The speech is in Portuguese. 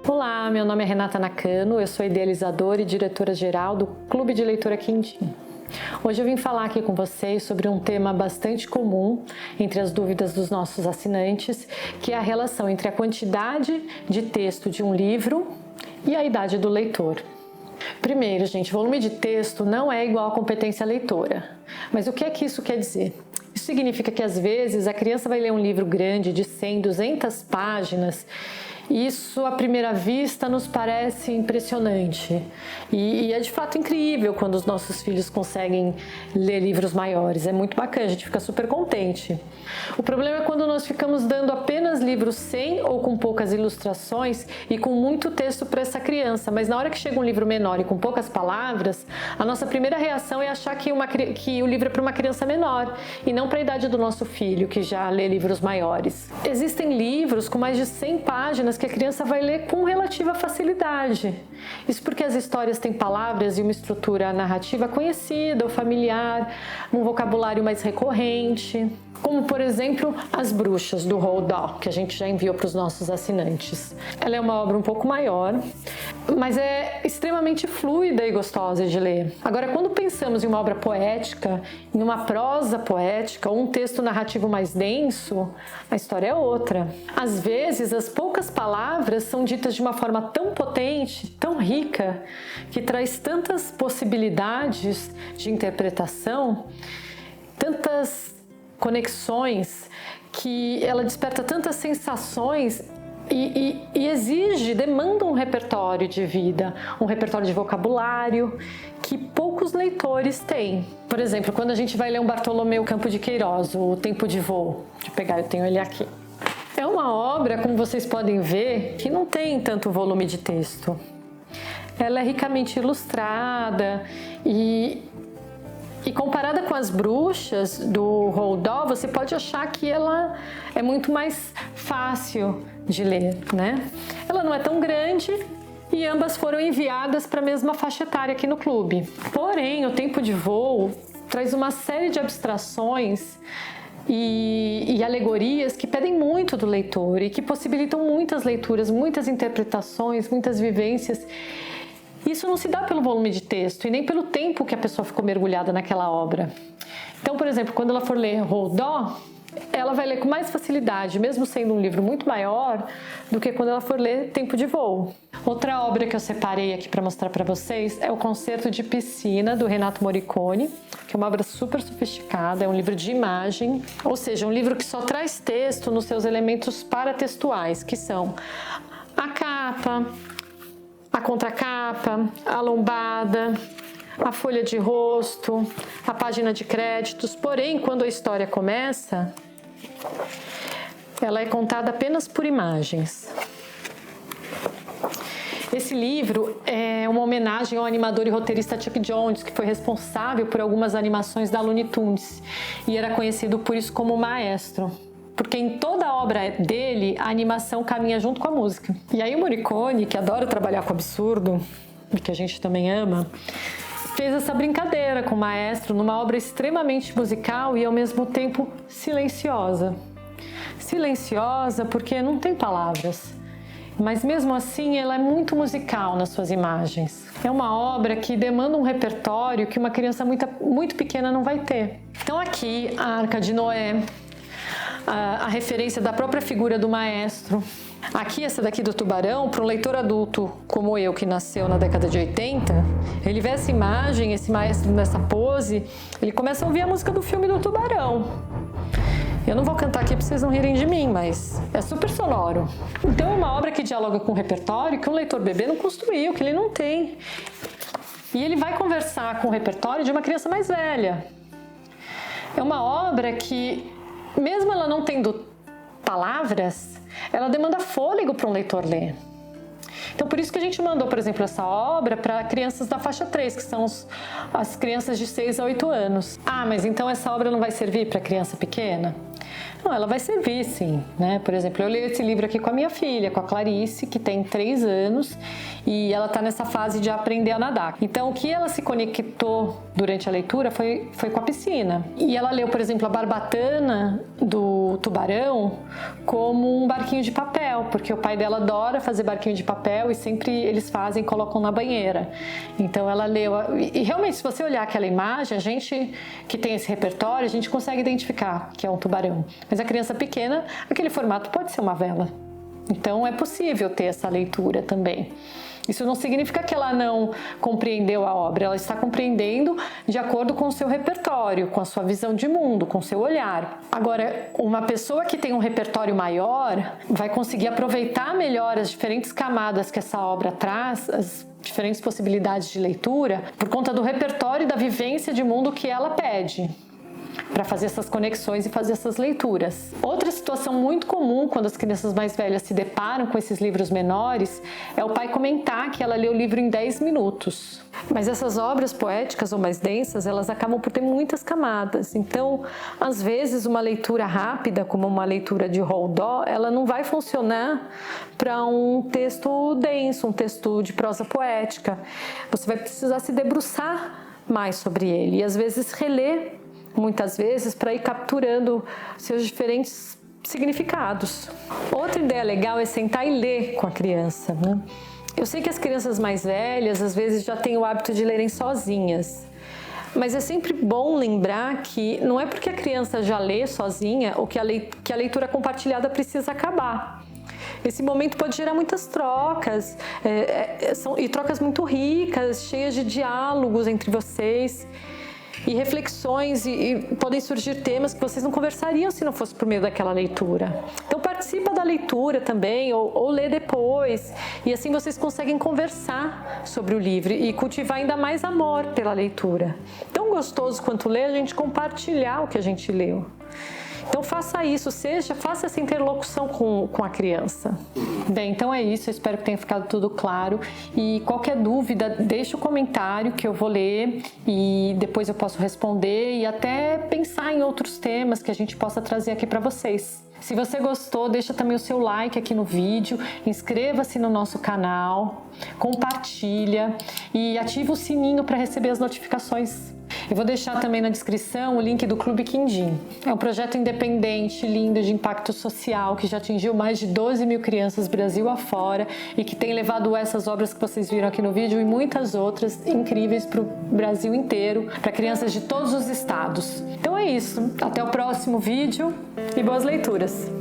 Olá, meu nome é Renata Nakano, eu sou idealizadora e diretora-geral do Clube de Leitura Quindim. Hoje eu vim falar aqui com vocês sobre um tema bastante comum entre as dúvidas dos nossos assinantes, que é a relação entre a quantidade de texto de um livro e a idade do leitor. Primeiro, gente, volume de texto não é igual a competência leitora. Mas o que é que isso quer dizer? Isso significa que às vezes a criança vai ler um livro grande de 100, 200 páginas. Isso, à primeira vista, nos parece impressionante e é de fato incrível quando os nossos filhos conseguem ler livros maiores. É muito bacana, a gente fica super contente. O problema é quando nós ficamos dando apenas livros sem ou com poucas ilustrações e com muito texto para essa criança, mas na hora que chega um livro menor e com poucas palavras, a nossa primeira reação é achar que o livro é para uma criança menor e não para a idade do nosso filho, que já lê livros maiores. Existem livros com mais de 100 páginas que a criança vai ler com relativa facilidade. Isso porque as histórias têm palavras e uma estrutura narrativa conhecida ou familiar, um vocabulário mais recorrente, como por exemplo As Bruxas, do Roald Dahl, que a gente já enviou para os nossos assinantes. Ela é uma obra um pouco maior, mas é extremamente fluida e gostosa de ler. Agora, quando pensamos em uma obra poética, em uma prosa poética ou um texto narrativo mais denso, a história é outra. Às vezes, as poucas palavras são ditas de uma forma tão potente, tão rica, que traz tantas possibilidades de interpretação, tantas conexões, que ela desperta tantas sensações e demanda um repertório de vida, um repertório de vocabulário que poucos leitores têm. Por exemplo, quando a gente vai ler um Bartolomeu Campo de Queiroz, O Tempo de Voo, eu tenho ele aqui. É uma obra, como vocês podem ver, que não tem tanto volume de texto. Ela é ricamente ilustrada e comparada com As Bruxas, do Roald Dahl, você pode achar que ela é muito mais fácil de ler, né? Ela não é tão grande e ambas foram enviadas para a mesma faixa etária aqui no clube. Porém, O Tempo de Voo traz uma série de abstrações e alegorias que pedem muito do leitor e que possibilitam muitas leituras, muitas interpretações, muitas vivências. Isso não se dá pelo volume de texto e nem pelo tempo que a pessoa ficou mergulhada naquela obra. Então, por exemplo, quando ela for ler Roald Dahl, ela vai ler com mais facilidade, mesmo sendo um livro muito maior, do que quando ela for ler Tempo de Voo. Outra obra que eu separei aqui para mostrar para vocês é o Concerto de Piscina, do Renato Morricone, que é uma obra super sofisticada, é um livro de imagem, ou seja, um livro que só traz texto nos seus elementos paratextuais, que são a capa, a contracapa, a lombada, a folha de rosto, a página de créditos. Porém, quando a história começa, ela é contada apenas por imagens. Esse livro é uma homenagem ao animador e roteirista Chuck Jones, que foi responsável por algumas animações da Looney Tunes e era conhecido por isso como maestro. Porque em toda a obra dele, a animação caminha junto com a música. E aí o Morricone, que adora trabalhar com absurdo, e que a gente também ama, fez essa brincadeira com o maestro numa obra extremamente musical e ao mesmo tempo silenciosa. Silenciosa porque não tem palavras, mas mesmo assim ela é muito musical nas suas imagens. É uma obra que demanda um repertório que uma criança muito pequena não vai ter. Então aqui, a Arca de Noé, a referência da própria figura do maestro. Aqui, essa daqui do tubarão, para um leitor adulto como eu, que nasceu na década de 80, ele vê essa imagem, esse maestro nessa pose, ele começa a ouvir a música do filme do Tubarão. Eu não vou cantar aqui para vocês não rirem de mim, mas é super sonoro. Então é uma obra que dialoga com um repertório que um leitor bebê não construiu, que ele não tem. E ele vai conversar com o repertório de uma criança mais velha. É uma obra que, mesmo ela não tendo palavras, ela demanda fôlego para um leitor ler. Então, por isso que a gente mandou, por exemplo, essa obra para crianças da faixa 3, que são as crianças de 6 a 8 anos. Ah, mas então essa obra não vai servir para criança pequena? Não, ela vai servir sim, né? Por exemplo, eu leio esse livro aqui com a minha filha, com a Clarice, que tem 3 anos e ela está nessa fase de aprender a nadar. Então, o que ela se conectou durante a leitura foi com a piscina. E ela leu, por exemplo, a barbatana do tubarão como um barquinho de papel, porque o pai dela adora fazer barquinho de papel e sempre eles fazem e colocam na banheira. Então ela leu, e realmente se você olhar aquela imagem, a gente que tem esse repertório, a gente consegue identificar que é um tubarão. Mas a criança pequena, aquele formato pode ser uma vela. Então é possível ter essa leitura também. Isso não significa que ela não compreendeu a obra, ela está compreendendo de acordo com o seu repertório, com a sua visão de mundo, com o seu olhar. Agora, uma pessoa que tem um repertório maior vai conseguir aproveitar melhor as diferentes camadas que essa obra traz, as diferentes possibilidades de leitura, por conta do repertório e da vivência de mundo que ela pede, para fazer essas conexões e fazer essas leituras. Outra situação muito comum quando as crianças mais velhas se deparam com esses livros menores é o pai comentar que ela leu o livro em 10 minutos. Mas essas obras poéticas ou mais densas, elas acabam por ter muitas camadas. Então, às vezes, uma leitura rápida, como uma leitura de Roald Dahl, ela não vai funcionar para um texto denso, um texto de prosa poética. Você vai precisar se debruçar mais sobre ele e, às vezes, reler muitas vezes para ir capturando seus diferentes significados. Outra ideia legal é sentar e ler com a criança, né? Eu sei que as crianças mais velhas às vezes já têm o hábito de lerem sozinhas, mas é sempre bom lembrar que não é porque a criança já lê sozinha ou que a leitura compartilhada precisa acabar. Esse momento pode gerar muitas trocas, e trocas muito ricas, cheias de diálogos entre vocês, e reflexões, e podem surgir temas que vocês não conversariam se não fosse por meio daquela leitura. Então participa da leitura também, ou lê depois, e assim vocês conseguem conversar sobre o livro e cultivar ainda mais amor pela leitura. Tão gostoso quanto ler, a gente compartilhar o que a gente leu. Então faça isso, faça essa interlocução com a criança. Bem, então é isso, eu espero que tenha ficado tudo claro. E qualquer dúvida, deixe o comentário que eu vou ler e depois eu posso responder e até pensar em outros temas que a gente possa trazer aqui para vocês. Se você gostou, deixa também o seu like aqui no vídeo, inscreva-se no nosso canal, compartilha e ativa o sininho para receber as notificações. Eu vou deixar também na descrição o link do Clube Quindim. É um projeto independente, lindo, de impacto social, que já atingiu mais de 12 mil crianças Brasil afora e que tem levado essas obras que vocês viram aqui no vídeo e muitas outras incríveis para o Brasil inteiro, para crianças de todos os estados. Então é isso, até o próximo vídeo e boas leituras!